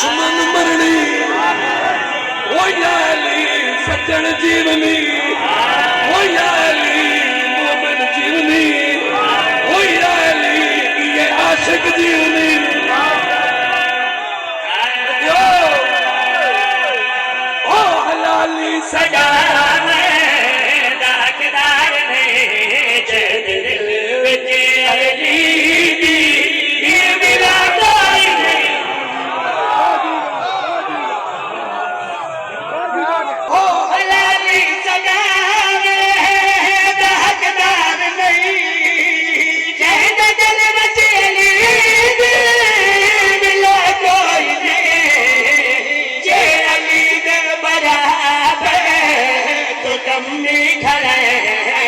दुश्मन मरनी ओ याली सज्जन जीवनी ओ याली मोमिन जीवनी ओ याली ये आशिक जीवनी ओ हलाली सगाने दाकदार ने दिल विच अली दी ये मिला कोई नहीं ओ हलाली सगाने दाकदार नहीं दिल विच अली दी मिला कोई नहीं जे अली दे बराबर तो कम नहीं खड़े